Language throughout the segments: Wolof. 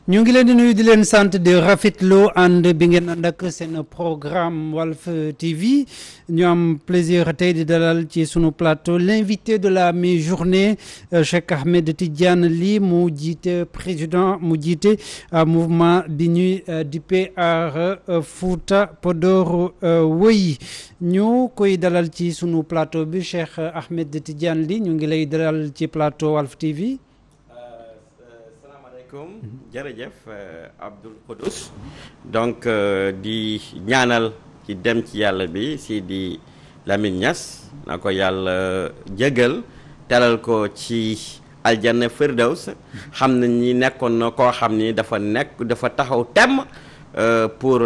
ñu ngi leen di nuyu di leen sant di rafetlu ànd bi ngeen ànd ak seen programme Walf TV ñu am plaisir tey di dalal ci sunu plateau l'invité de la mi-journée Cheikh Ahmed Tidiane Ly mu jiite président mu jiite mouvement bi ñuy dippee Aar Fouta Podor Woyi ñu koy dalal ci sunu plateau bi Cheikh Ahmed Tidiane Ly ñu ngi lay dalal ci plateau Walf TV. jërëjëf Abdoul Khoudous donc di ñaanal ci dem ci yàlla bi Sidi Lamine Niass na ko yàlla jégal teral ko ci aljanna firdaws xam na ñi nekkoon na koo xam ni dafa taxaw temm pour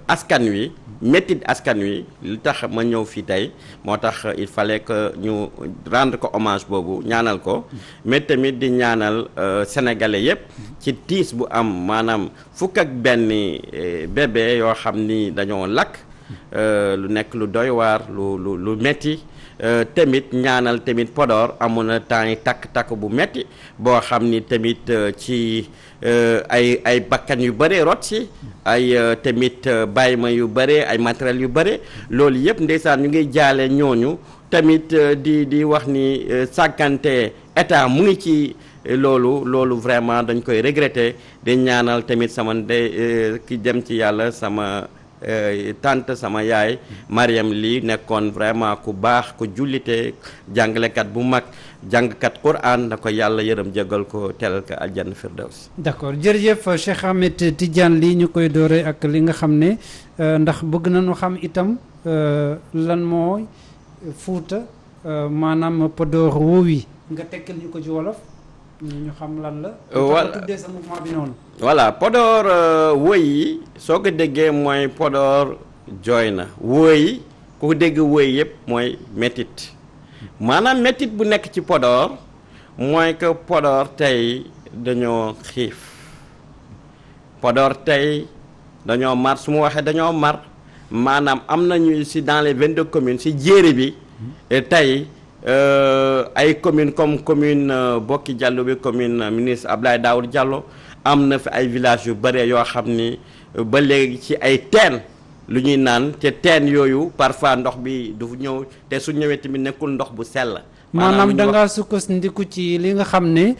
askan wi métit askan wi li tax ma ñëw fii tey moo tax il fallait que ñu rendre ko hommage boobu ñaanal ko mais tamit di ñaanal sénégalais yépp ci tiis bu am maanaam fukk ak benn bébé yoo xam ni dañoo lakk lu nekk lu doy waar lu metti tamit ñaanal tamit Podor amoon na temps yi takk bu metti boo xam ni tamit ci ay bakkan yu bëre rot si ay tamit bàyyi ma yu bëre ay matériel yu bëre loolu yëpp ndeysaan ñu ngi jaale ñooñu tamit di wax ni sàggante état mu ngi ci loolu vraiment dañ koy regretter di ñaanal tamit sama ndey ki dem ci yàlla sama tante sama yaay Mariam Ly nekkoon vraiment ku baax ku jullite jàngalekat bu mag jàngkat Quran na ko yàlla yërëm jégal ko teral ko aljanna firdaws. d'accord jërëjëf Cheikh Ahmed Tidiane Ly ñu koy doore ak li nga xam ne ndax bëgg nañu xam itam lan mooy Fuuta maanaam Podor Woyi nga tekkal ñu ko ci wolof ñu xam lan la. voilà tuddee sa mouvement bi noonu. voilà Podor Woyi soo ko déggee mooy Podor jooy na Woyi ku ko dégg Woyi yëpp mooy métit maanaam métit bu nekk ci Podor mooy que Podor tey dañoo xiif Podor tey dañoo mar su ma waxee dañoo mar maanaam am nañu si dans les 22 communes si jéeri bi tey ay communes comme commune Bokki Diallo bi commune ministre Abdoulaye Daouda Diallo am na fi ay villages yu bare yoo xam ni ba léegi ci ay teen lu ñuy naan te teen yooyu parfois ndox bi du ñëw te su ñëwee tamit nekkul ndox bu sell. maanaam da ngaa sukkandiku ci li nga xam ne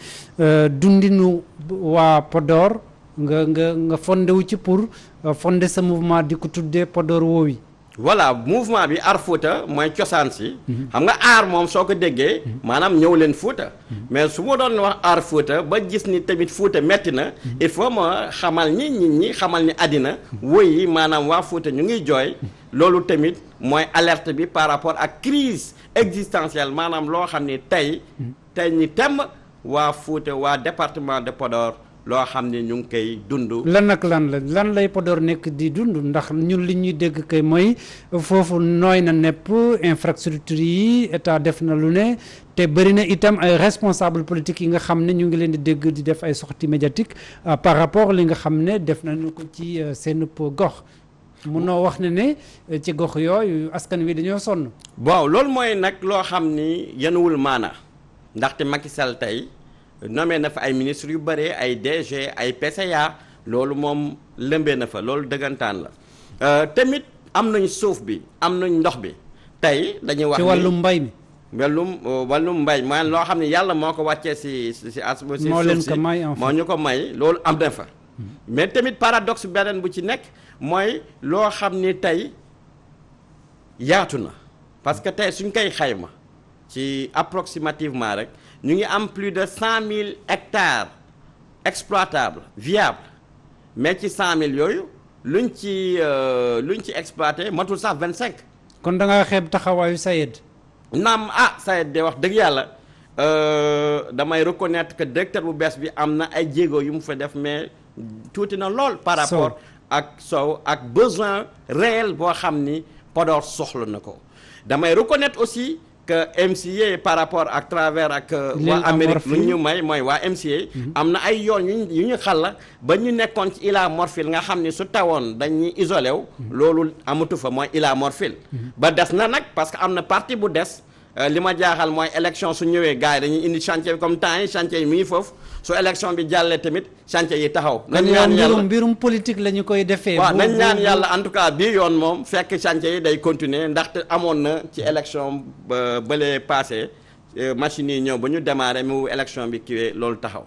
dundinu waa Podor nga fondé wu ci pour fondé sa mouvement di ko tuddee Podor Woyi. voilà mouvement bi Aar Fouta mooy cosaan si xam nga aar moom soo ko déggee maanaam ñëw leen Fouta mais su ma doon wax Aar Fouta ba gis ni tamit Fouta metti na il faut ma xamal nit ñi xamal ni àddina woyi maanaam waa Fouta ñu ngi jooy loolu tamit mooy alerte bi par rapport ak crise existentielle maanaam loo xam ni tey ñi temm waa Fouta waa département de Podor loo xam ne ñu ngi koy dund. lan lay Podor nekk di dund ndax ñun li ñuy dégg kay mooy foofu nooy na nepp infrastructure yi état def na lu ne te bëri na itam ay responsable politique yi nga xam ne ñu ngi leen di dégg di def ay sorties médiatiques par rapport li nga xam ne def nañu ko ci seen gox munoo wax ne ci gox yooyu askan wi dañoo sonn. bon loolu mooy nag loo xam ni yenuwul maana ndaxte Macky Sall tey. nommé na fa ay ministres yu bare ay DG ay PCA loolu moom lëmbee na fa loolu dëggantaan la tamit am nañ suuf bi am nañ ndox bi tey dañuy wax ci wàllum mbay mi wàllum mbay man loo xam ne yàlla moo ko wàccee si moo leen ko may moo ñu ko may loolu am na fa mais tamit paradoxe beneen bu ci nekk mooy loo xam ni tey yaatu na parce que tey suñ koy xayma ci approximativement rek ñu ngi am plus de 100 000 hectares exploitables viables mais ci 100 000 yooyu luñ ci exploité matul sax 25. kon da ngaa xeeb taxawaayu Sayed. naam Sayed de wax dëgg yàlla damay reconnaître que directeur bu bees bi am na ay jéego yu mu fa def mais tuuti na lool. par rapport ak Sow ak besoin réel boo xam ni Podor soxla na ko damay reconnaître aussi. que MCA par rapport ak travers ak waa Amérique lu ñu may mooy waa MCA am na ay yoon yu ñu xalla ba ñu nekkoon ci Ila Morphil nga xam ni su tawoon dañuy isolé wu loolu amatu fa mooy Ila Morphil ba des na nag parce que am na partie bu des li ma jaaxal mooy élection su ñëwee gars yi dañuy indi chantier bi comme temps yi chantier yi mi ngi foofu su élection bi jàllee tamit chantier yi taxaw. nañ ñaan yàlla mbirum politique la ñu koy defee. waaw nañ ñaan yàlla en tout cas bii yoon moom fekk chantier yi day continuer ndaxte amoon na ci élection bële passé machines yi ñëw ba ñu démarré mu élection bi kiwee loolu taxaw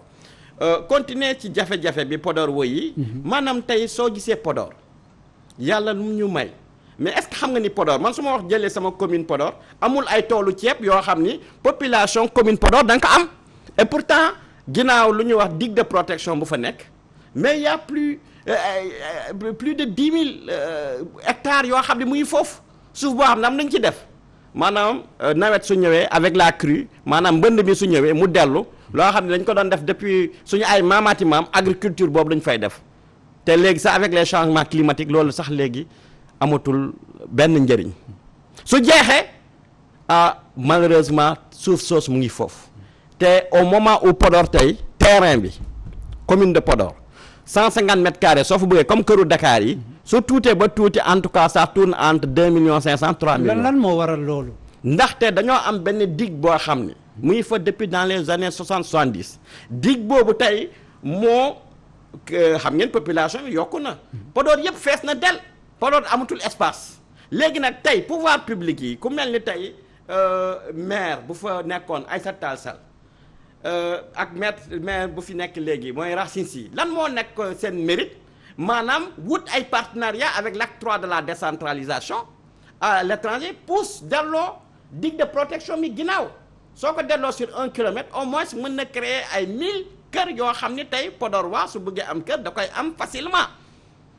continuer ci jafe-jafe bi Podor woy yi. maanaam tey soo gisee Podor yàlla lu ñu may. mais est-ce que xam nga ni Podor man su ma wax jëlee sama commune Podor amul ay toolu ceeb yoo xam ni population commune Podor da nga ko am et pourtant ginnaaw lu ñuy wax digue de protection bu fa nekk mais y a plus de 10 000 hectares yoo xam ne muy foofu suuf boo xam ne am nañ ci def maanaam nawet su ñëwee avec la crue maanaam mbënd bi su ñëwee mu dellu loo xam ne dañ ko doon def depuis suñu ay maamaati maam agriculture boobu dañ fay def te léegi sax avec les changements climatiques loolu sax léegi amatul benn njëriñ su jeexee malheureusement suuf soos mu ngi foofu te au moment où Podor tey terrain bi commune de Podor 150 mètres carrés soo fa bëggee comme këru Dakar yi su tuutee ba tuuti en tout cas ça tourne entre 2 millions 500 3 millions. lan moo waral loolu. ndaxte dañoo am benn digue boo xam ni mu ngi fa depuis dans les années 60-70 digue boobu tey moo xam ngeen population bi yokku na Podor yëpp fees na del Podor amatul espace léegi nag tey pouvoir public yi ku mel ni tey maire bu fa nekkoon Aïssata Tall Sall ak maire bu fi nekk léegi mooy Racine Sy lan moo nekk seen mérite maanaam wut ay partenariat avec l'acte 3 de la décentralisation à l'étranger pousse delloo digue de protection mi ginnaaw soo ko delloo sur 1 kilomètre au moins mën na créer ay 1000 kër yoo xam ni tey Podor waa su bëggee am kër da koy am facilement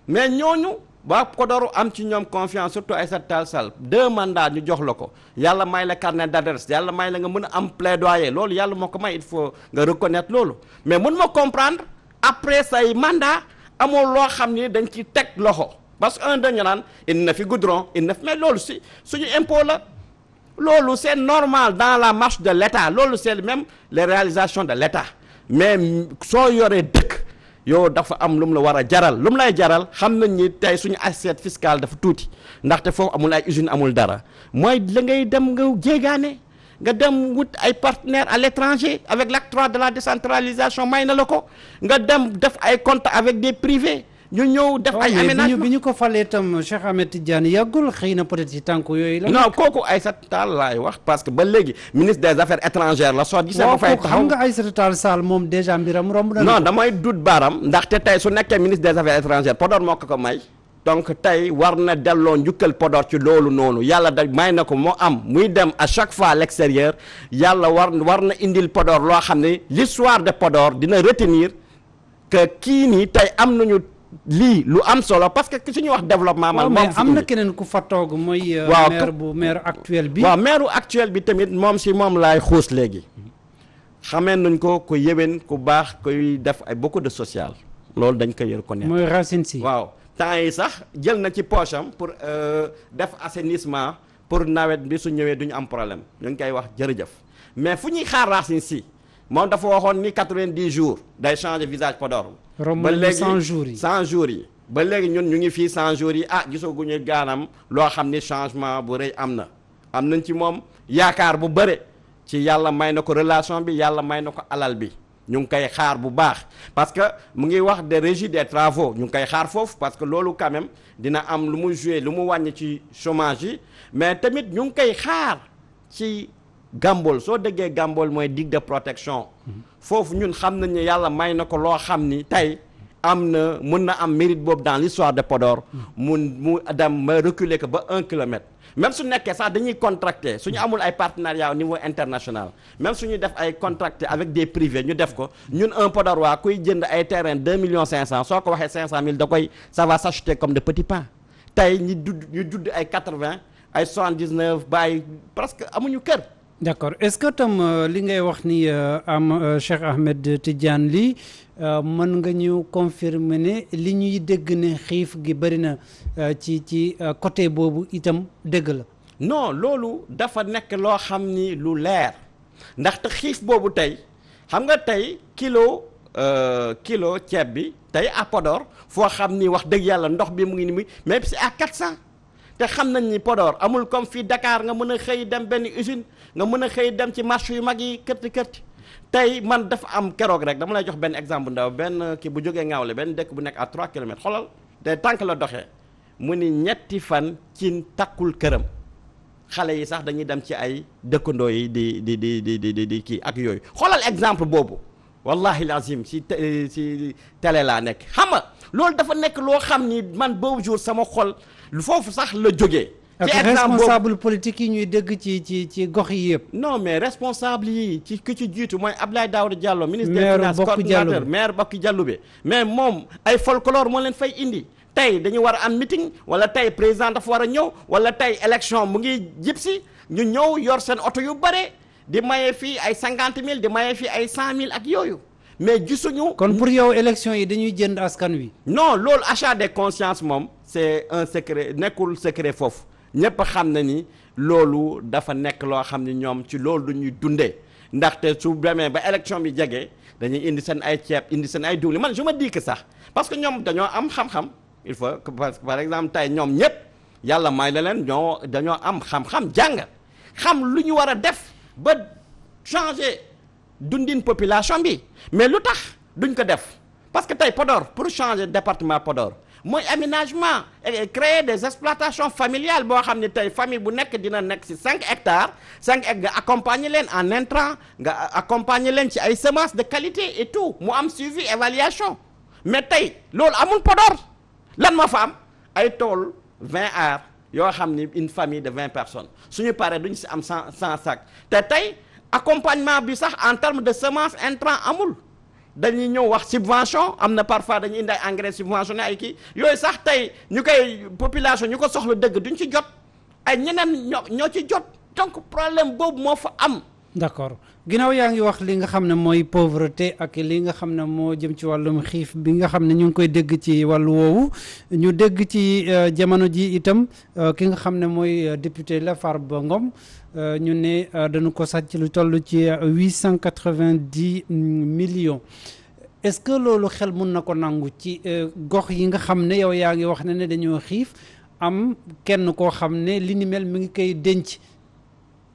mais ñooñu waa Podor am ci ñoom confiance surtout Aïssata Tall Sall 2 mandats ñu jox la ko yàlla may la carnet d'adresse yàlla may la nga mën a am plaidoyer loolu yàlla moo ko may il faut nga reconnaître loolu mais mën ma comprendre après say mandat amoo loo xam ni dañ ci teg loxo parce que dañu naan indi na fi goudron indi na fi mais loolu si suñu impôt la loolu c'est normal dans la marche de l'État loolu c'est même les réalisations de l'État mais soo yoree dëkk yow dafa am lu mu la war a jaral lu mu lay jaral xam nañ ni tey suñu assiette fiscale dafa tuuti ndaxte foofu amul ay usine amul dara mooy la ngay dem nga jéegaane nga dem wut ay partenaires à l'étranger avec l'acte 3 de la décentralisation may na la ko nga dem def ay comptes avec des privés ñu ñëw def ay aménagement bi ñu ko falee itam Cheikh Ahmed Tidiane yàggul xëy na peut-être ci tànk yooyu la. non kooku Aïssata Tall laay wax parce que ba léegi ministre des affaires étrangères la soo gisee ba fay taxaw xam nga Aïssata Tall Sall moom déjà mbiram romb na. non damay dut baaram ndaxte tey su nekkee ministre des affaires étrangères Podor moo ko may donc tey war na delloo njukkal Podor ci loolu noonu yàlla da may na ko moo am muy dem à chaque fois à l'extérieur yàlla war na indil Podor loo xam ne l'histoire de Podor dina retenir que kii nii tey am nañu lii lu am solo parce que su ñuy wax développement man moom am na keneen ku fa toog mooy maire actuel bi waaw maire actuel bi tamit moom si moom laay xuus léegi xamee nañ ko ku yéwén ku baax kuy def ay beaucoup de social loolu dañ koy reconnaître mooy Racine Sy waaw temps yi sax jël na ci poche am pour def assainissement pour nawet bi su ñëwee duñu am problème ñu ngi koy wax jërëjëf mais fu ñuy xaar Racine Sy moom dafa waxoon ni 90 jours day changer visage Podor ba léegi 100 jours yi 100 jours yi ba léegi ñun ñu ngi fii 100 jours yi gisaguñu gaanam loo xam ni changement bu rëy am nañ ci moom yaakaar bu bëre ci yàlla may na ko relation bi yàlla may na ko alal bi ñu ngi koy xaar bu baax parce que mu ngi wax de régie des travaux ñu ngi koy xaar foofu parce que loolu quand même dina am lu mu jouer lu mu wàññi ci chômage yi mais tamit ñu ngi koy xaar ci Gambol soo déggee Gambol mooy digue de protection foofu ñun xam nañ ne yàlla may na ko loo xam ni tey am na mun na am mérite boobu dans l'histoire de Podor mu dem ma reculer ko ba 1 kilomètre même su nekkee sax dañuy contracter suñu amul ay partenariat au niveau international même suñuy def ay contracter avec des privés ñu def ko ñun un Podor waa kuy jënd ay terrain 2 millions 500 soo ko waxee 500 000 da koy ça va s'acheter comme de petits pains tey ñu judd ay 80 ay 79 bàyyi presque amuñu kër. d'accord est-ce que tam li ngay wax ni am Cheikh Ahmed Tidiane li mën nga ñu confirmer ne li ñuy dégg ne xiif gi bëri na ci côté boobu itam dëgg la. non loolu dafa nekk loo xam ni lu leer ndaxte xiif boobu tey xam nga tey kilo ceeb bi tey à Podor foo xam ni wax dëgg yàlla ndox bi mu ngi ni muy mais c'est à 400 te xam nañ ni Podor amul comme fii Dakar nga mën a xëy dem benn usine nga mën a xëy dem ci marché yu mag yi kërti tey man dafa am keroog rek dama lay jox benn exemple ndaw benn kii bu jógee Ngawle benn dëkk bu nekk à 3 kilomètres xoolal te tànk la doxee mu ni ñetti fan ci takkul këram xale yi sax dañuy dem ci ay dëkkandoo yi di kii ak yooyu xoolal exemple boobu wallahi lazim si télé laa nekk xam nga loolu dafa nekk loo xam ni man boobu jour sama xol foofu sax la jógee. ci exemple responsable politique yi ñuy dégg ci gox yi yëpp. non mais responsable yi ci ki ci jiitu mooy Abdoulaye Daouda Diallo ministre des finances coordinateur maire Bokk Dialloubé mais moom ay folklore moo leen fay indi tey dañu war a am meeting wala tey président dafa war a ñëw wala tey élection mu ngi jib si ñu ñëw yor seen oto yu bare di maye fii ay 50 000 di maye fii ay 100 000 ak yooyu mais gisuñu. kon pour yow élection yi dañuy jënd askan wi. non loolu achat de conscience moom c'est un secret nekkul secret foofu. ñëpp xam na ni loolu dafa nekk loo xam ni ñoom ci loolu du ñuy dundee ndaxte su demee ba élection bi jege dañuy indi seen ay ceeb indi seen ay diwlin man je me dis que sax parce que ñoom dañoo am xam-xam il faut que par exemple tey ñoom ñëpp yàlla may la leen dañoo am xam-xam jàng xam lu ñu war a def ba changer dundin population bi mais lu tax duñ ko def parce que tey Podor pour changer département Podor mooy aménagement et créer des exploitations familiales boo xam ne tey famille bu nekk dina nekk ci 5 hectares 5 hectares nga accompagner leen en intrant nga accompagner leen ci ay semences de qualité et tout mu am suivi évaluation mais tey loolu amul Podor lan moo fa am ay tool 20 ar yoo xam ni une famille de 20 personnes suñu paree duñ ci am 100 sacs te tey accompagnement bi sax en termes de semences intrants amul. dañuy ñëw wax subvention am na parfois dañuy indi ay engrais subventionné ay kii yooyu sax tey ñu koy population ñu ko soxla dëgg duñ ci jot ay ñeneen ñoo ci jot donc problème boobu moo fa am. d'accord ginnaaw yaa ngi wax li nga xam ne mooy pauvreté ak li nga xam ne moo jëm ci wàllum xiif bi nga xam ne ñu ngi koy dégg ci wàllu woowu ñu dégg ci jamono ji itam ki nga xam ne mooy député la Farba Ngom ñu ne dañu ko sàcc lu toll ci 890 millions est-ce que loolu xel mun na ko nangu ci gox yi nga xam ne yow yaa ngi wax ne dañoo xiif am kenn koo xam ne li ni mel mi ngi koy denc.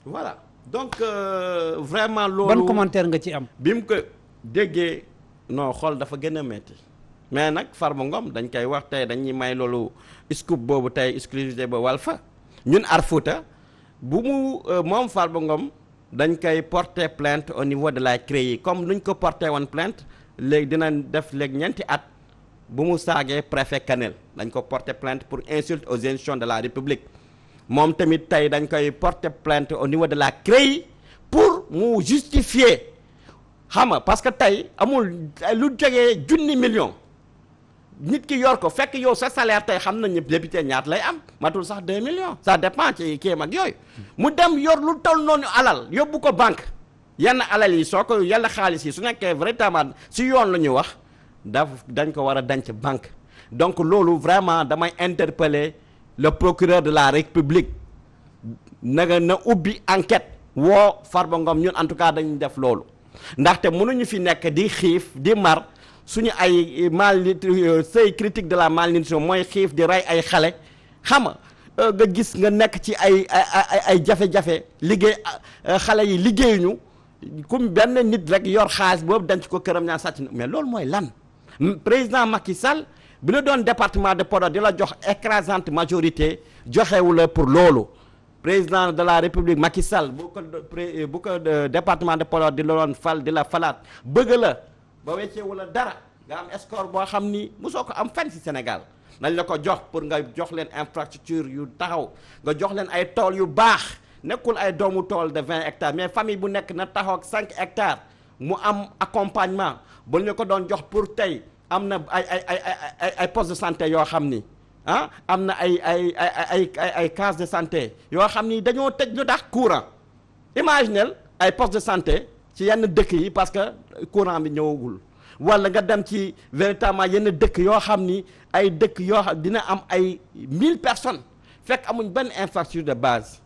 voilà donc vraiment loolu ban commentaire nga ci am. bi mu ko déggee non xool dafa gën a metti mais nag Farba Ngom dañ koy wax tey dañuy may loolu scoop boobu tey exclusivité ba Walfa ñun Art Fouta bu mu moom Farba Ngom dañ koy porter plainte au niveau de la CREI comme luñ ko porter woon plainte léegi dinañ def léegi ñeenti at bu mu saagee préfet Kanel dañ ko porter plainte pour insulte aux institutions de la République moom tamit tey dañ koy porter plainte au niveau de la CREI pour mu justifier xam nga parce que tey amul lu jógee 1 million nit ki yor ko fekk yow sa salaire tey xam nañu député ñaat lay am matul sax 2 millions ça dépend ci kéem ak yooyu mu dem yor lu toll noonu alal yóbbu ko banque yenn alal yi soo ko yàlla xaalis yi su nekkee véritablement si yoon la ñu wax dañ ko war a denc banque donc loolu vraiment damay interpeller le procureur de la République na ubbi enquête woo Farba Ngom ñun en tout cas dañu def loolu ndaxte mënuñu fi nekk di xiif di mar suñu ay seuil critique de la malnutrition mooy xiif di rey ay xale xam nga gis nga nekk ci ay jafe-jafe liggéey xale yi liggéeyuñu comme benn nit rek yor xaalis boobu denc ko këram ñaan sàcc mais loolu mooy lan président Macky Sall bi la doon département de Podor di la jox écrasante majorité joxewu la pour loolu président de la République Macky Sall bu ko département de Podor di la doon fal di la falaat bëgg la ba wecceewu la dara nga am score boo xam ni mosoo ko am fenn ci Sénégal nañ la ko jox pour nga jox leen infrastructure yu taxaw nga jox leen ay tool yu baax nekkul ay doomu tool de 20 hectares mais famille bu nekk na taxaw ak 5 hectares mu am accompagnement bu ñu ko doon jox pour tey am na ay poste de santé yoo xam ni am na ay case de santé yoo xam ni dañoo tëj lu tax courant imaginel ay poste de santé ci yenn dëkk yi parce que courant bi ñëwagul wala nga dem ci véritablement yenn dëkk yoo xam ni ay dëkk yoo xam dina am ay 1000 personnes fekk amuñ benn infrastructure de base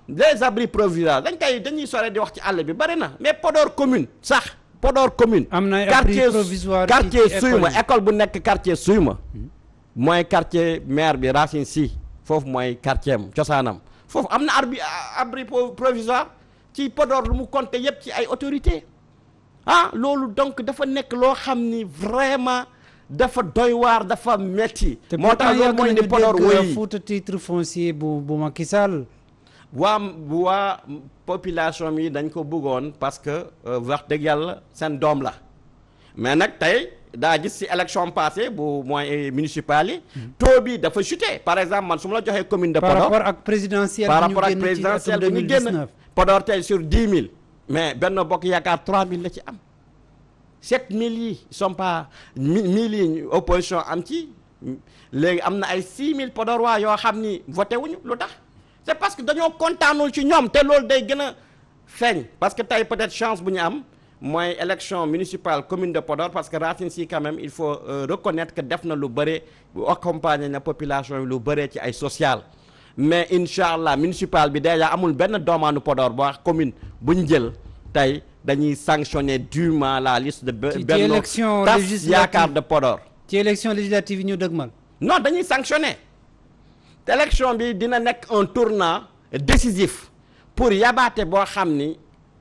les abris provisoires dañuy sore di wax ci àll bi bari na mais Podor commune sax Podor commune am na ay abris provisoires quartier Suyma école bu nekk quartier Suyma mooy quartier maire bi Racine Sy foofu mooy quartier am cosaanam foofu am na abri provisoire ci Podor lu mu compter yëpp ci ay autorités loolu donc dafa nekk loo xam ni vraiment dafa doy waar dafa metti moo tax loolu mooy ni Podor wéy Fouta titre foncier bu Macky Sall waa population yi dañ ko bëggoon parce que wax dëgg yàlla seen doom la mais nag tey daa gis ci élection passée bu mooy municipal yi taux bi dafa chuté par exemple man su ma la joxee commune de Podor par rapport ak présidentielle bu ñu génn Podor tey sur 10 000 mais Benno Bokk Yaakaar 3 000 la ci am 7 000 yi sont pas 1000 yi opposition am ci léegi am na ay 6 000 Podorois yoo xam ni voté wuñu lu tax c'est parce que dañoo kontaanul ci ñoom te loolu day gën a feeñ parce que tey peut-être chance bu ñu am mooy élection municipale commune de Podor parce que Racine Sy quand même il faut reconnaître que def na lu bëre bu accompagner na population yi lu bëre ci ay social mais incha allah municipal bi déjà amul benn doomaanu Podor boo wax commune bu ñu jël tey dañuy sanctionner dûment la liste de Benno Tas Yaakaar de Podor ci élection législative yi ñu dëgmal non dañuy sanctionner élection bi dina nekk un tournant décisif pour yabaate boo xam ni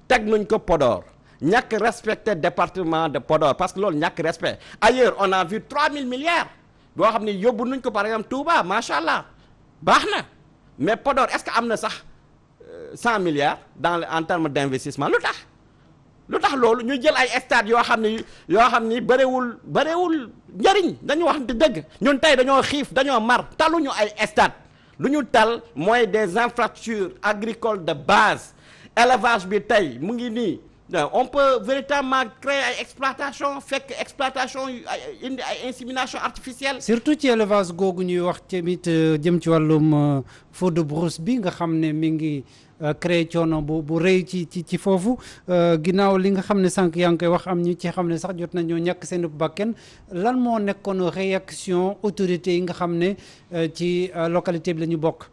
teg nañ ko Podor ñàkk respecter département de Podor parce que loolu ñàkk respect ailleurs on a vu 3000 milliards boo xam ni yóbbu nañ ko par exemple Touba macha allah baax na mais Podor est-ce que am na sax 100 milliards en termes d'investissement lu tax loolu ñu jël ay stades yoo xam ni bëriwul njëriñ dañu wax dëgg ñun tey dañoo xiif dañoo mar taluñu ay stades lu ñu tal mooy des infrastructures agricoles de base élevage bi tey mu ngi nii on peut véritablement créer ay exploitation fekk exploitation indi ay insémination artificielle surtout ci élevage googu ñuy wax tamit jëm ci wàllum feu de brousse bi nga xam ne mi ngi créé coono bu rëy ci foofu ginnaaw li nga xam ne sànq yaa ngi koy wax am ñu ci xam ne sax jot nañoo ñàkk seen bakken lan moo nekkoon réaction autorités yi nga xam ne ci localité bi la ñu bokk.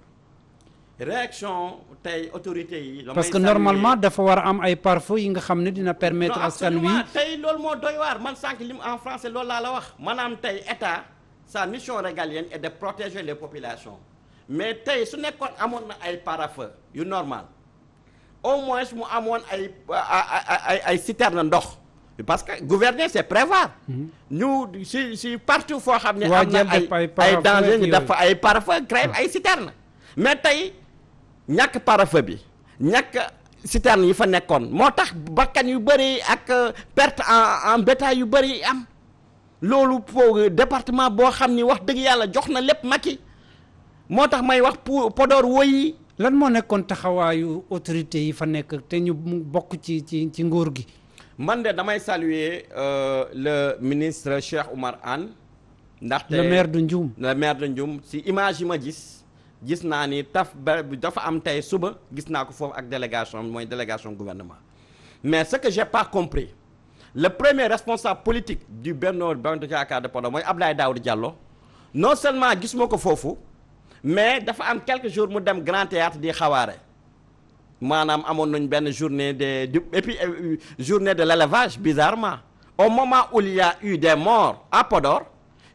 réaction tey autorités yi. parce que normalement dafa war a am ay pare-feu yi nga xam ne dina permettre askan wi. tey loolu moo doy waar man sànq lim en français loolu laa la wax maanaam tey état sa mission régalienne est de protéger les populations. mais tey su nekkoon amoon na ay pare-feu yu normal au moins mu amoon ay citerne ndox parce que gouverner c'est prévoir ñu si partout foo xam ne am na ay danger ñu def fa ay pare-feu créer ay citerne mais tey ñàkk pare-feu bi ñàkk citerne yi fa nekkoon moo tax bakkan yu bëri ak perte en bétail yu bëri am loolu pour département boo xam ni wax dëgg yàlla jox na lépp Macky moo tax may wax pour Podor woyi lan moo nekkoon taxawaayu autorité yi fa nekk te ñu bokk ci nguur gi. man de damay saluer le ministre Cheikh Oumar Anne. ndaxte le maire de Ndioum si image yi ma gis naa ni dafa am tey suba gis naa ko foofu ak délégation mooy délégation gouvernement mais ce que j'ai pas compris le premier responsable politique du Benno Bokk Yaakaar de Podor mooy Abdoulaye Daouda Diallo non seulement gisuma ko foofu. mais dafa am quelques jours mu dem Grand Théâtre di xawaare maanaam amoon nañ benn journée et puis journée de l'élevage bizarrement au moment où il y a eu des morts à Podor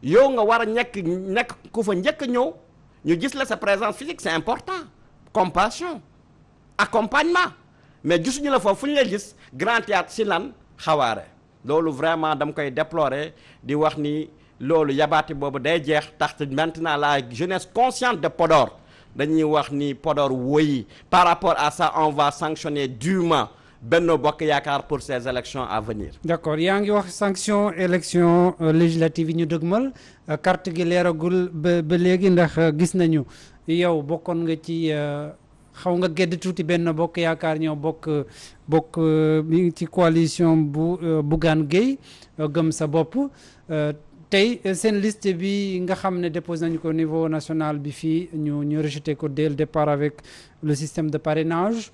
yow nga war a nekk ku fa njëkk a ñëw ñu gis la sa présence physique c'est important compassion accompagnement mais gisuñu la foofu fu ñu lay gis Grand Théâtre si lan xawaare loolu vraiment dama koy déplorer di wax ni loolu yabaati boobu day jeex tax maintenant la jeunesse consciente de Podor dañuy wax ni Podor woyi par rapport à ça on va sanctionner dûment Benno Bokk Yaakaar pour ces élections à venir. d'accord yaa ngi wax sanction élection législative yi ñu dëgmal carte gi leeragul ba léegi ndax gis nañu yow bokkoon nga ci xaw nga gedd tuuti Benno Bokk Yaakaar ñoo bokk mi ci coalition bu Bougane Gueye gëm sa bopp. tey seen liste bi nga xam ne déposé nañu ko au niveau national bi fii ñu rejeté ko dès le départ avec le système de parrainage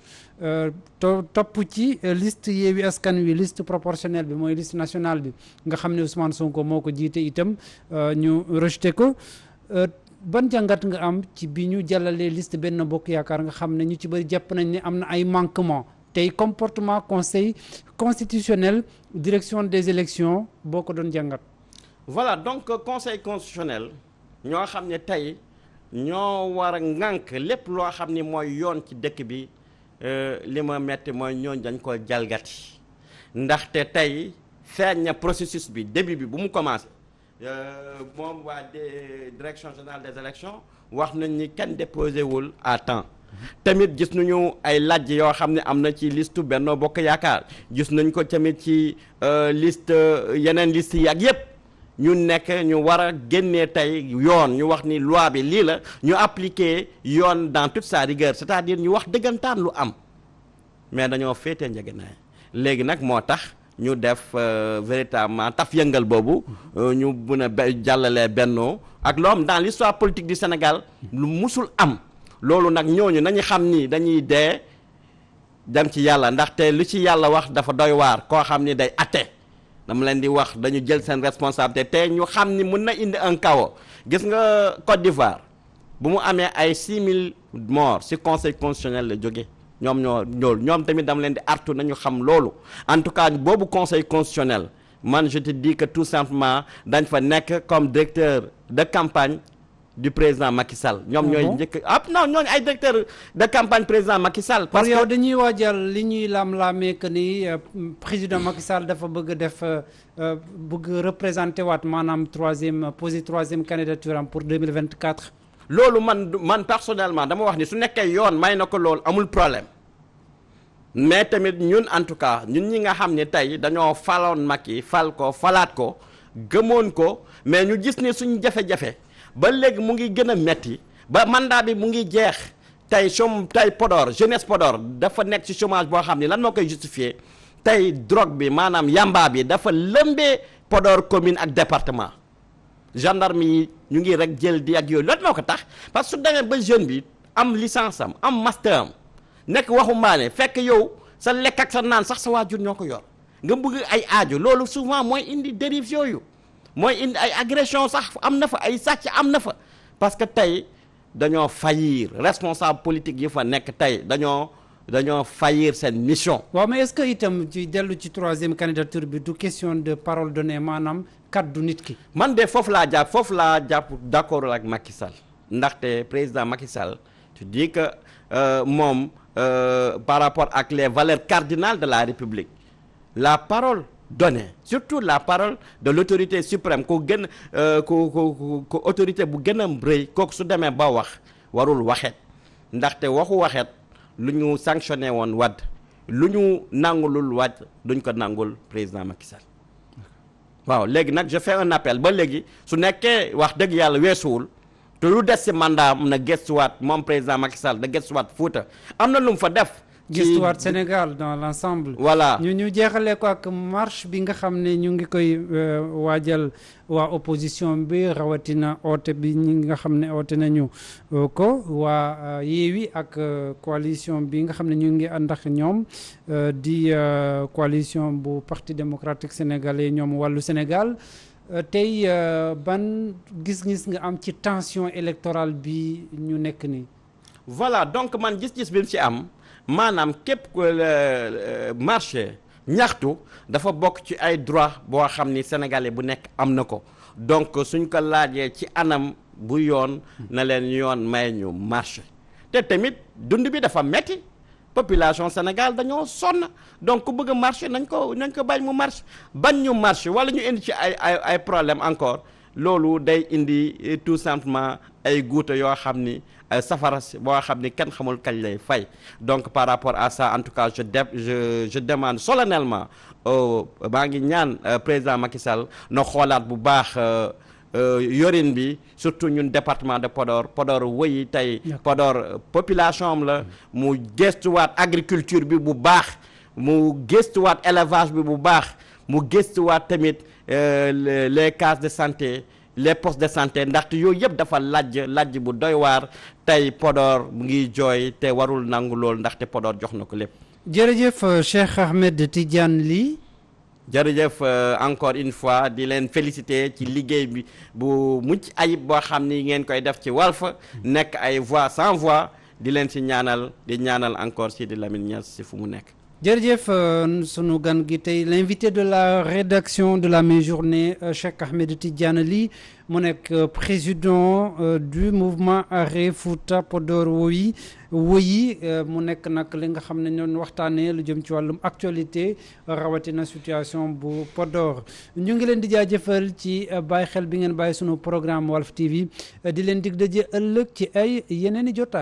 topp ci liste Yewwi Askan Wi liste proportionnelle bi mooy liste nationale bi nga xam ne Ousmane Sonko moo ko jiite itam ñu rejeté ko ban jàngat nga am ci bi ñu jàllalee liste Benno Bokk Yaakaar nga xam ne ñu ci bëri jàpp nañ ne am na ay manquements tey comportement conseil constitutionnel direction des élections boo ko doon jàngat. voilà donc conseil constitutionnel ñoo xam ne tey ñoo war a ŋànk lépp loo xam ni mooy yoon ci dëkk bi li ma metti mooy ñooñ dañ ko jalgati ndaxte tey feeñ na processus bi début bi bu mu commencé moom waa direction générale des élections wax nañ ni kenn déposé wul à temps tamit gis nañu ay laaj yoo xam ne am na ci liste Benno Bokk Yaakaar gis nañ ko tamit ci liste yeneen liste yi ak yépp ñu nekk ñu war a génnee tey yoon ñu wax ni loi bi lii la ñu appliquer yoon dans toute sa rigueur c'est-à-dire ñu wax dëggantaan lu am mais dañoo féete njëgënaay léegi nag moo tax ñu def véritablement taf yëngal boobu ñu mën a jàllalee bennoo ak loo am dans l'histoire politique du Sénégal lu musul am loolu nag ñooñu nañu xam ni dañuy dee dem ci yàlla ndaxte lu ci yàlla wax dafa doy waar koo xam ni day atte dama leen di wax dañu jël seen responsabilité te ñu xam ni mën na indi un chaos gis nga Côte d'Ivoire bu mu amee ay 6000 morts ci conseil constitutionnel la jóge ñoom tamit dama leen di artu nañu xam loolu en tout cas boobu conseil constitutionnel man je te dis que tout simplement dañ fa nekk comme directeur de campagne du président Macky Sall. ñoom ñooy njëkk non ñooñu ay directeur de campagne président Macky Sall. parce que yow dañuy waajal li ñuy lam-laamee que ni président Macky Sall dafa bëgg def bëgg représenter waat maanaam poser troisième candidature am pour 2024. loolu man personnellement dama wax ni su nekkee yoon may na ko loolu amul problème mais tamit ñun en tout cas ñun ñi nga xam ne tey dañoo faloon Macky falaat ko gëmoon ko mais ñu gis ni suñu jafe-jafe. ba léegi mu ngi gën a metti ba mandat bi mu ngi jeex tey Podor jeunesse Podor dafa nekk ci chômage boo xam ni lan moo koy justifier tey drogue bi maanaam yamba bi dafa lëmbee Podor commune ak département gendarme yi ñu ngi rek jël di ak yooyu loolu moo ko tax parce que su demee ba jeune bi am licence am master am nekk waxumbaane fekk yow sa lekk ak sa naan sax sa waajur ñoo ko yor nga bëgg ay aajo loolu souvent mooy indi dérive yooyu mooy indi ay agression sax am na fa ay sàcc am na fa parce que tey dañoo faillir responsable politique yi fa nekk tey dañoo faillir seen mission. waaw mais est-ce que itam ci dellu ci troisième candidature bi du question de parole donnée maanaam kaddu nit ki. man de foofu laa jàpp d'accord ak Macky Sall ndaxte président Macky Sall tu dis que moom par rapport ak les valeurs cardinales de la République la parole. donner surtout la parole de l'autorité suprême ko gën ko autorité bu gën a rëy kooku su demee ba wax warul waxet ndaxte waxet lu ñu sanctionné woon Wade lu ñu nangulul Wade duñ ko nangul président Macky Sall waaw léegi nag je fais un appel ba léegi su nekkee wax dëgg yàlla weesuwul te lu des ci mandat am na gëstuwaat moom président Macky Sall da gëstuwaat Fouta am na lu mu fa def gëstuwaat Sénégal dans l'ensemble. voilà ñu jeexalee ko ak marche bi nga xam ne ñu ngi koy waajal waa opposition bi rawatina oote bi ñi nga xam ne oote nañu ko waa Yewwi ak coalition bi nga xam ne ñu ngi ànd ak ñoom di coalition bu parti démocratique sénégalais ñoom wàllu Sénégal tey ban gis-gis nga am ci tension électorale bi ñu nekk nii. voilà donc man gis-gis bi ci am. maanaam képp ku marché ñaxtu dafa bokk ci ay droit boo xam ni sénégalais bu nekk am na ko donc suñ ko laajee ci anam bu yoon na leen yoon may ñu marché te tamit dund bi dafa metti population Sénégal dañoo sonn donc ku bëgg a marché nañ ko bañ mu marché bañ ñu marché wala ñu indi ci ay problème encore loolu day indi tout simplement ay guuta yoo xam ni safara boo xam ni kenn xamul kañ lay fay donc par rapport à ça en tout cas je demande solennellement maa ngi ñaan président Macky Sall na xoolaat bu baax yorin bi surtout ñun département de Podor wëyi tey Podor population am la mu gëstuwaat agriculture bi bu baax mu gëstuwaat élevage bi bu baax mu gëstuwaat tamit les cases de santé les postes de santé ndaxte yooyu yëpp dafa lajj bu doy waar tey Podor mu ngi jooy te warul nangu lool ndaxte Podor jox na ko lépp. jërëjëf Cheikh Ahmed Tidiane Ly. jërëjëf encore une fois di leen féliciter ci liggéey bi bu mucc ayib boo xam ni ngeen koy def ci Walf nekk ay voix sans voix di leen ci ñaanal di ñaanal encore Sidi Lamine Niass ci fu mu nekk. jërëjëf sunu gan gi tey l'invité de la rédaction de la mi-journée Cheikh Ahmed Tidiane Ly mu nekk président du mouvement Arrêt Fouta Podor Woyi mu nekk nag li nga xam ne ñoon waxtaanee lu jëm ci wàllum actualité rawatina situation bu Podor ñu ngi leen di jaajëfal ci bàyyi xel bi ngeen bàyyi sunu programme Walf TV di leen dig daje ëllëg ci ay yeneen i jotaay